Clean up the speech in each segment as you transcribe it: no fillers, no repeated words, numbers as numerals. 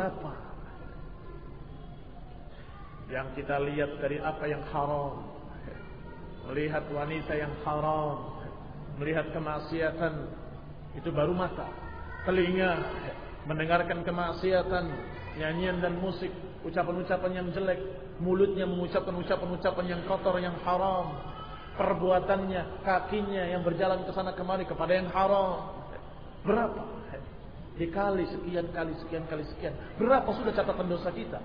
berapa yang kita lihat dari apa yang haram, melihat wanita yang haram, melihat kemaksiatan, itu baru mata. Telinga mendengarkan kemaksiatan, nyanyian dan musik, ucapan-ucapan yang jelek, mulutnya mengucapkan ucapan-ucapan yang kotor, yang haram, perbuatannya, kakinya yang berjalan ke sana kemari kepada yang haram. Berapa? Dikali sekian kali sekian kali sekian. Berapa sudah catatan dosa kita?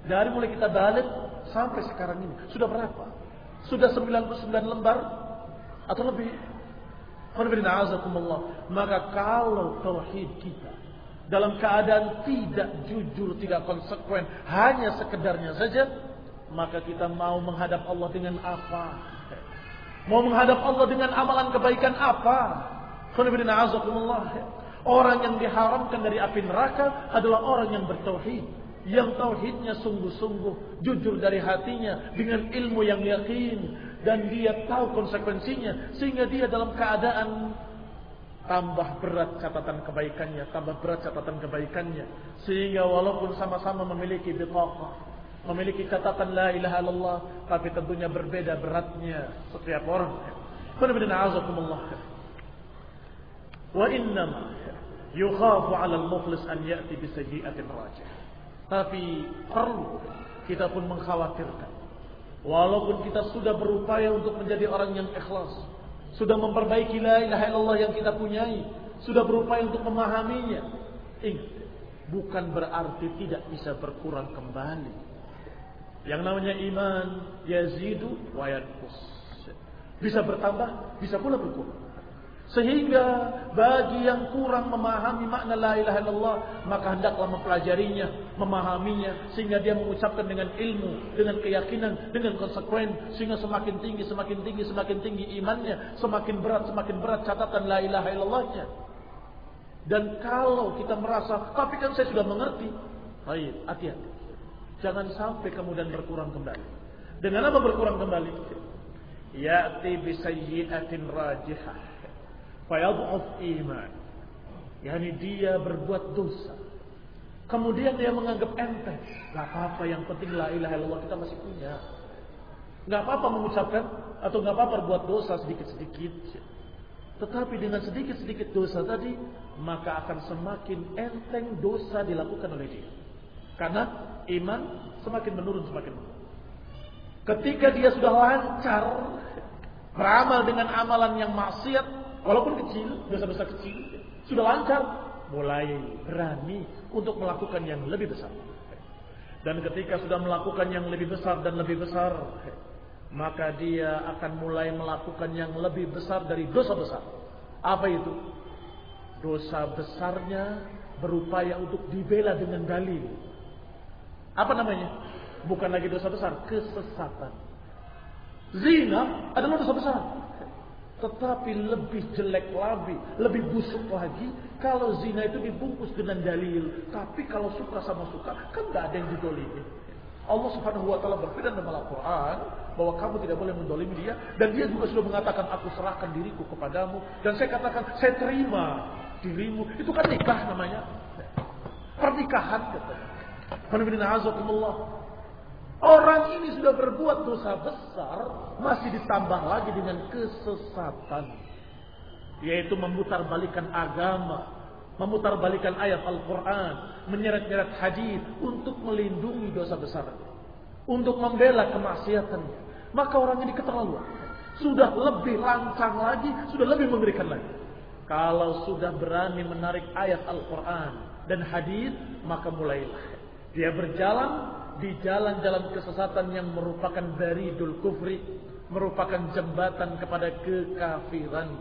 Dari mulai kita balik sampai sekarang ini sudah berapa? Sudah 99 lembar atau lebih? Maka kalau tauhid kita dalam keadaan tidak jujur, tidak konsekuen, hanya sekedarnya saja, maka kita mau menghadap Allah dengan apa? Mau menghadap Allah dengan amalan kebaikan apa? Orang yang diharamkan dari api neraka adalah orang yang bertauhid, yang tauhidnya sungguh-sungguh, jujur dari hatinya, dengan ilmu yang yakin, dan dia tahu konsekuensinya, sehingga dia dalam keadaan tambah berat catatan kebaikannya, tambah berat catatan kebaikannya, sehingga walaupun sama-sama memiliki bitaqah, memiliki catatan la ilaha illallah, tapi tentunya berbeda beratnya setiap orang. Wa innama yukhafu 'ala al-mukhlis an ya'ti bi sayyi'atin rajih. Tapi perlu kita pun mengkhawatirkan, walaupun kita sudah berupaya untuk menjadi orang yang ikhlas, sudah memperbaiki la ilaha illallah yang kita punyai, sudah berupaya untuk memahaminya, ingat, bukan berarti tidak bisa berkurang kembali. Yang namanya iman yazidu wa yanqus, bisa bertambah, bisa pula berkurang. Sehingga bagi yang kurang memahami makna la ilaha illallah, maka hendaklah mempelajarinya, memahaminya, sehingga dia mengucapkan dengan ilmu, dengan keyakinan, dengan konsekuen, sehingga semakin tinggi, semakin tinggi, semakin tinggi imannya, semakin berat catatan la ilaha illallahnya. Dan kalau kita merasa, tapi kan saya sudah mengerti, baik, hati-hati, jangan sampai kemudian berkurang kembali. Dengan apa berkurang kembali? Ya'ti bisayyi'atin rajihah fayad'uf iman, yakni dia berbuat dosa, kemudian dia menganggap enteng, gak apa-apa, yang penting la ilaha illallah kita masih punya, gak apa-apa mengucapkan atau gak apa-apa berbuat dosa sedikit-sedikit. Tetapi dengan sedikit-sedikit dosa tadi, maka akan semakin enteng dosa dilakukan oleh dia, karena iman semakin menurun. Ketika dia sudah lancar beramal dengan amalan yang maksiat, walaupun kecil, dosa-dosa kecil, sudah lancar, mulai berani untuk melakukan yang lebih besar. Dan ketika sudah melakukan yang lebih besar dan lebih besar, maka dia akan mulai melakukan yang lebih besar dari dosa besar. Apa itu? Dosa besarnya berupaya untuk dibela dengan dalil. Apa namanya? Bukan lagi dosa besar, kesesatan. Zina adalah dosa besar, tetapi lebih jelek lagi, lebih busuk lagi kalau zina itu dibungkus dengan dalil. Tapi kalau suka sama suka, kan gak ada yang didolimi. Allah Subhanahu wa ta'ala berfirman dalam Al-Quran bahwa kamu tidak boleh mendolimi dia, dan dia juga sudah mengatakan, aku serahkan diriku kepadamu, dan saya katakan, saya terima dirimu. Itu kan nikah namanya, pernikahan katanya. Orang ini sudah berbuat dosa besar, masih ditambah lagi dengan kesesatan, yaitu memutarbalikkan agama, memutarbalikkan ayat Al-Quran, menyeret-nyeret hadis untuk melindungi dosa besar, untuk membela kemaksiatannya. Maka orang ini keterlaluan, sudah lebih lancang lagi, sudah lebih mengerikan lagi. Kalau sudah berani menarik ayat Al-Quran dan hadis, maka mulailah dia berjalan di jalan-jalan kesesatan yang merupakan baridul kufri, merupakan jembatan kepada kekafiran.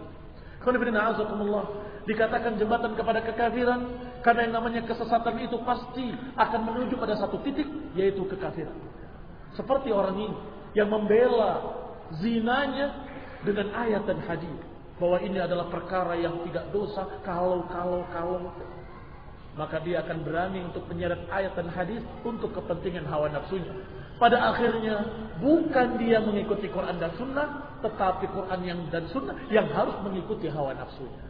Dikatakan jembatan kepada kekafiran karena yang namanya kesesatan itu pasti akan menuju pada satu titik, yaitu kekafiran. Seperti orang ini yang membela zinanya dengan ayat dan hadis, bahwa ini adalah perkara yang tidak dosa kalau. Maka dia akan berani untuk menyeret ayat dan hadis untuk kepentingan hawa nafsunya. Pada akhirnya bukan dia mengikuti Quran dan Sunnah, tetapi Quran dan Sunnah yang harus mengikuti hawa nafsunya.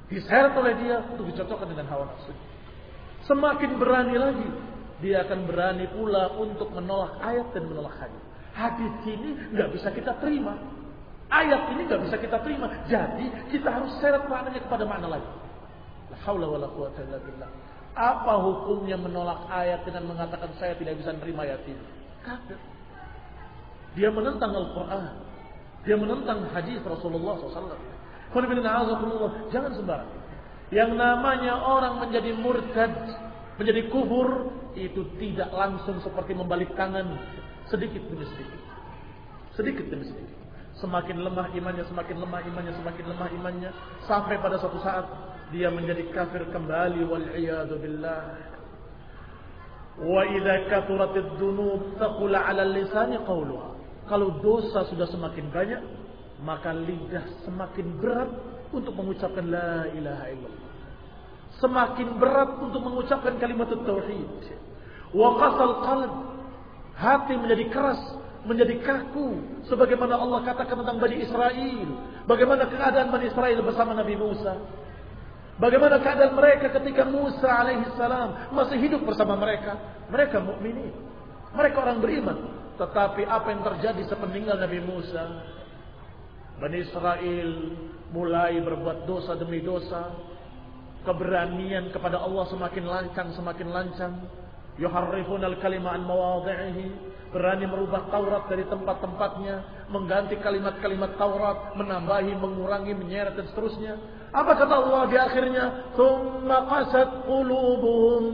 Diseret oleh dia untuk dicocokkan dengan hawa nafsunya. Semakin berani lagi, dia akan berani pula untuk menolak ayat dan menolak hadis. Hadis ini nggak bisa kita terima, ayat ini nggak bisa kita terima. Jadi kita harus seret maknanya kepada makna lain. La haula wala quwwata illa billah. Apa hukumnya menolak ayat dengan mengatakan saya tidak bisa menerima ayat ini? Kafir. Dia menentang Al-Quran, dia menentang hadis Rasulullah SAW. Jangan sembarang. Yang namanya orang menjadi murtad, menjadi kufur, itu tidak langsung seperti membalik tangan, sedikit demi sedikit, sedikit demi sedikit. Semakin lemah imannya, semakin lemah imannya, semakin lemah imannya, sampai pada suatu saat dia menjadi kafir kembali. Wal-'iyadzu billah. Wa idza kathuratid dzunub taqula 'ala al-lisani qawluha. Kalau dosa sudah semakin banyak, maka lidah semakin berat untuk mengucapkan la ilaha illallah. Semakin berat untuk mengucapkan kalimat tauhid. Wa qasal qalb. Hati menjadi keras, menjadi kaku, sebagaimana Allah katakan tentang Bani Israel. Bagaimana keadaan Bani Israel bersama Nabi Musa? Bagaimana keadaan mereka ketika Musa alaihissalam masih hidup bersama mereka? Mereka mukminin, mereka orang beriman. Tetapi apa yang terjadi sepeninggal Nabi Musa? Bani Israel mulai berbuat dosa demi dosa. Keberanian kepada Allah semakin lancang, semakin lancang. Yuharrifuna al-kalima an mawadhi'ihi. Berani merubah Taurat dari tempat-tempatnya, mengganti kalimat-kalimat Taurat, menambahi, mengurangi, menyeret dan seterusnya. Apa kata Allah di akhirnya? Tsumma qasat qulubuhum.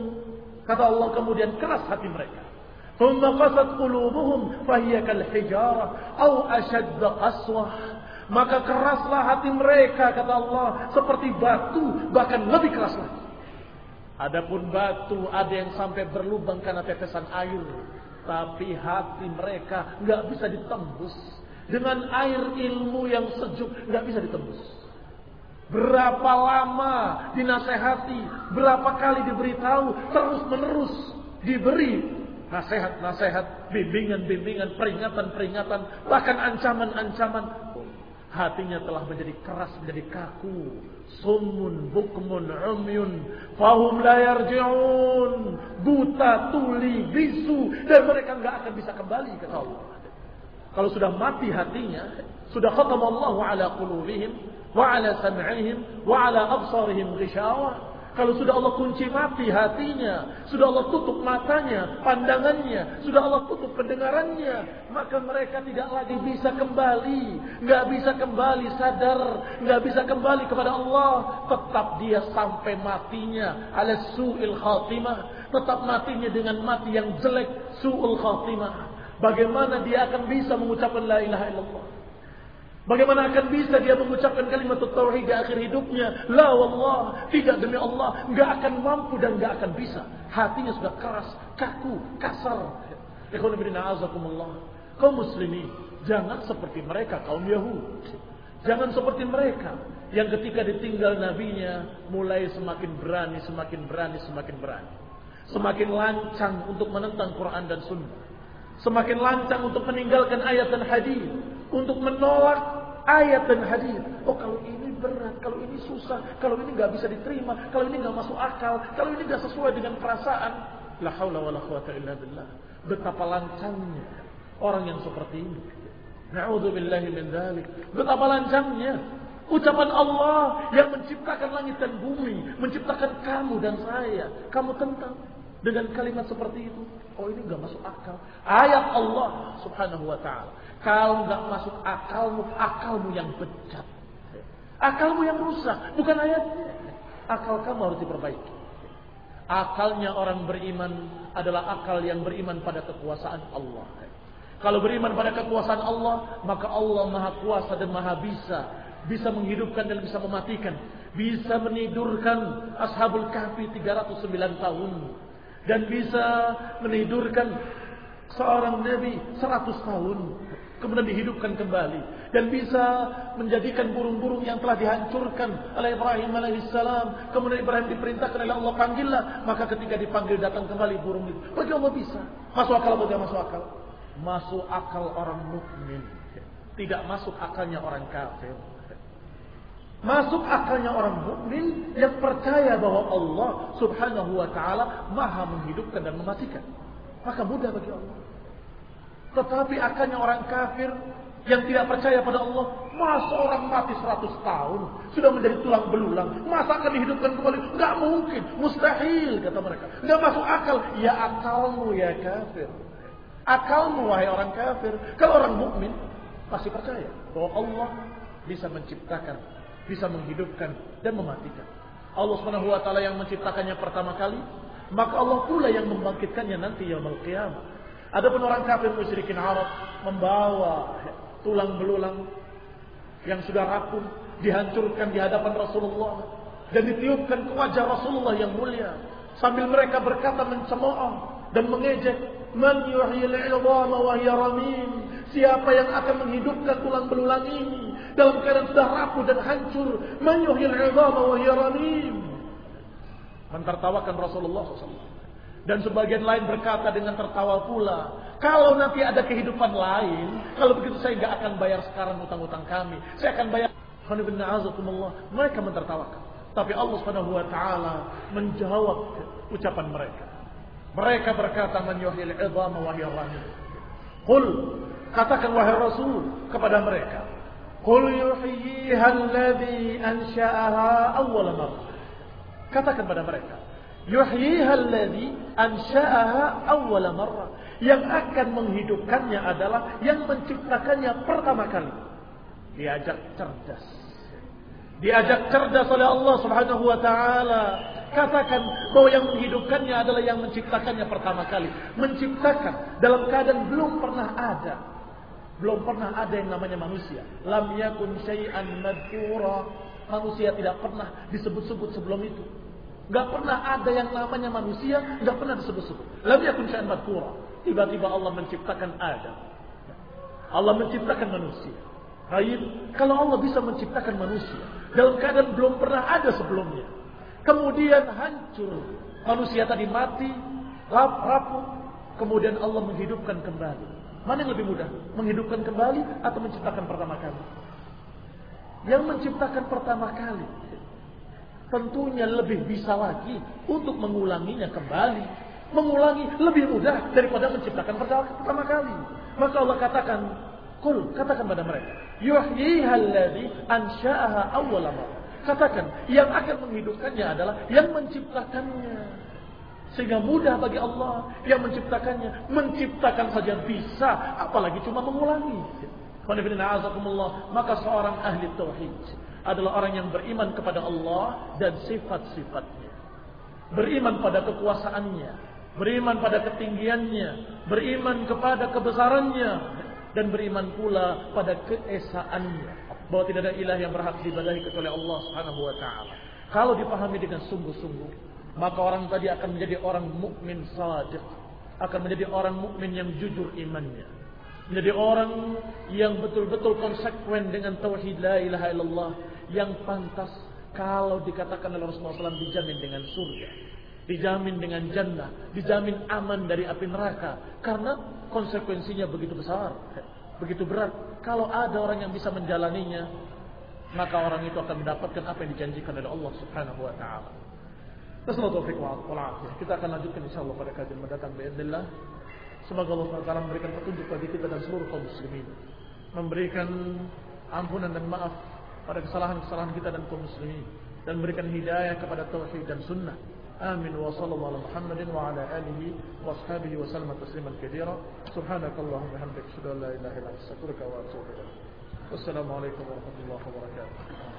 Kata Allah kemudian keras hati mereka. Tsumma qasat qulubuhum fahiya kal hijarah aw ashadd qaswah. Maka keraslah hati mereka, kata Allah, seperti batu, bahkan lebih keras lagi. Adapun batu ada yang sampai berlubang karena tetesan air, tapi hati mereka nggak bisa ditembus dengan air ilmu yang sejuk, nggak bisa ditembus. Berapa lama dinasehati, berapa kali diberitahu, terus menerus diberi nasihat-nasihat, bimbingan-bimbingan, peringatan-peringatan, bahkan ancaman-ancaman. Hatinya telah menjadi keras, menjadi kaku. Summun bukmun umyun fahum la yarji'un. Buta, tuli, bisu, dan mereka enggak akan bisa kembali ke Allah. Kalau sudah mati hatinya, sudah khatamallahu ala qulubihim wa ala sam'ihim wa ala absarihim ghishawah. Kalau sudah Allah kunci mati hatinya, sudah Allah tutup matanya, pandangannya, sudah Allah tutup pendengarannya, maka mereka tidak lagi bisa kembali, nggak bisa kembali sadar, nggak bisa kembali kepada Allah. Tetap dia sampai matinya ala su'il khatimah, tetap matinya dengan mati yang jelek, su'ul khatimah. Bagaimana dia akan bisa mengucapkan la ilaha illallah? Bagaimana akan bisa dia mengucapkan kalimat tauhid di akhir hidupnya? La wallah, tidak demi Allah, enggak akan mampu dan enggak akan bisa. Hatinya sudah keras, kaku, kasar. Ikhwan fillah, azakumullah. Kaum muslimin, jangan seperti mereka kaum Yahudi. Jangan seperti mereka yang ketika ditinggal nabinya mulai semakin berani, semakin berani, semakin berani. Semakin lancang untuk menentang Quran dan Sunnah. Semakin lancang untuk meninggalkan ayat dan hadis, untuk menolak ayat dan hadis. Oh, kalau ini berat, kalau ini susah, kalau ini nggak bisa diterima, kalau ini nggak masuk akal, kalau ini nggak sesuai dengan perasaan. La haula wala quwwata illa billah. Betapa lancangnya orang yang seperti ini. Na'udzubillahi min dzalik. Betapa lancangnya ucapan Allah yang menciptakan langit dan bumi, menciptakan kamu dan saya. Kamu tentang dengan kalimat seperti itu. Oh, ini enggak masuk akal. Ayat Allah Subhanahu wa taala. Kalau enggak masuk akalmu, akalmu yang bejat. Akalmu yang rusak, bukan ayatnya. Akal kamu harus diperbaiki. Akalnya orang beriman adalah akal yang beriman pada kekuasaan Allah. Kalau beriman pada kekuasaan Allah, maka Allah Maha Kuasa dan Maha Bisa. Bisa menghidupkan dan bisa mematikan. Bisa menidurkan Ashabul Kahfi 309 tahun. Dan bisa menidurkan seorang Nabi 100 tahun. Kemudian dihidupkan kembali. Dan bisa menjadikan burung-burung yang telah dihancurkan oleh Ibrahim alaihissalam. Kemudian Ibrahim diperintahkan oleh Allah, panggillah. Maka ketika dipanggil datang kembali burung itu. Bagi Allah bisa. Masuk akal atau tidak masuk akal? Masuk akal orang mukmin. Tidak masuk akalnya orang kafir. Masuk akalnya orang mukmin yang percaya bahwa Allah Subhanahu wa taala Maha menghidupkan dan mematikan. Maka mudah bagi Allah. Tetapi akalnya orang kafir yang tidak percaya pada Allah, masa orang mati 100 tahun sudah menjadi tulang belulang, masa akan dihidupkan kembali? Enggak mungkin, mustahil kata mereka. Enggak masuk akal. Ya akalmu ya kafir. Akalmu wahai orang kafir. Kalau orang mukmin pasti percaya bahwa Allah bisa menciptakan, bisa menghidupkan dan mematikan. Allah Subhanahu wa taala yang menciptakannya pertama kali, maka Allah pula yang membangkitkannya nanti yaumul qiyamah. Adapun orang kafir musyrikin Arab membawa tulang belulang yang sudah rapuh dihancurkan di hadapan Rasulullah dan ditiupkan ke wajah Rasulullah yang mulia sambil mereka berkata mencemooh dan mengejek, man yuhyil 'idhama wa hiya ramim, siapa yang akan menghidupkan tulang belulang ini dalam keadaan sudah rapuh dan hancur? Man yuhyil 'idhama wa hiya ramim. Mentertawakan Rasulullah SAW. Dan sebagian lain berkata dengan tertawa pula, kalau nanti ada kehidupan lain, kalau begitu saya enggak akan bayar sekarang utang-utang kami, saya akan bayar. Mereka mentertawakan. Tapi Allah Subhanahu wa taala menjawab ucapan mereka. Mereka berkata, man yuhyil 'idhama wa hiya ramim. Qul, katakan wahai Rasul kepada mereka, qul yuhyiha alladhi ansha'aha awwala marrah. Katakan pada mereka, yuhyiha alladhi ansha'aha awwala marrah. Yang akan menghidupkannya adalah yang menciptakannya pertama kali. Diajak cerdas. Diajak cerdas oleh Allah Subhanahu wa taala. Katakan bahwa yang menghidupkannya adalah yang menciptakannya pertama kali. Menciptakan dalam keadaan belum pernah ada. Belum pernah ada yang namanya manusia. Lam yakun syai'an madhkura. Manusia tidak pernah disebut-sebut sebelum itu. Gak pernah ada yang namanya manusia, gak pernah disebut-sebut. Lam yakun syai'an madhkura. Tiba-tiba Allah menciptakan Adam. Allah menciptakan manusia. Baik, kalau Allah bisa menciptakan manusia dalam keadaan belum pernah ada sebelumnya, kemudian hancur, manusia tadi mati, rapuh, kemudian Allah menghidupkan kembali. Mana yang lebih mudah? Menghidupkan kembali atau menciptakan pertama kali? Yang menciptakan pertama kali tentunya lebih bisa lagi untuk mengulanginya kembali. Mengulangi lebih mudah daripada menciptakan pertama kali. Maka Allah katakan, qul, katakan pada mereka, yuhyiha alladhi ansha'aha awwala marrah. Katakan, yang akan menghidupkannya adalah yang menciptakannya. Sehingga mudah bagi Allah yang menciptakannya. Menciptakan saja bisa, apalagi cuma mengulangi. Maka seorang ahli tauhid adalah orang yang beriman kepada Allah dan sifat-sifatnya. Beriman pada kekuasaannya, beriman pada ketinggiannya, beriman kepada kebesarannya, dan beriman pula pada keesaannya, bahwa tidak ada ilah yang berhak diibadahi kecuali Allah Subhanahu wa taala. Kalau dipahami dengan sungguh-sungguh, maka orang tadi akan menjadi orang mukmin shadiq, akan menjadi orang mukmin yang jujur imannya, menjadi orang yang betul-betul konsekuen dengan tauhid la ilaha illallah, yang pantas kalau dikatakan oleh Rasulullah SAW dijamin dengan surga, dijamin dengan jannah, dijamin aman dari api neraka, karena konsekuensinya begitu besar, begitu berat. Kalau ada orang yang bisa menjalaninya, maka orang itu akan mendapatkan apa yang dijanjikan oleh Allah Subhanahu wa taala. Wassalamualaikum warahmatullahi wabarakatuh. Kita akan lanjutkan insyaallah pada kajian mendatang باذنillah. Semoga Allah Taala memberikan petunjuk bagi kita dan seluruh kaum muslimin, memberikan ampunan dan maaf pada kesalahan-kesalahan kita dan kaum muslimin, dan memberikan hidayah kepada tauhid dan sunnah. Amin wa sallallahu ala Muhammadin wa ala alihi wa ashabihi wa sallam tasliman katsira. Subhanakallahumma wa bihamdika asyhadu an la ilaha illa anta astaghfiruka wa atubu ilaik. Wassalamu alaikum warahmatullahi wabarakatuh.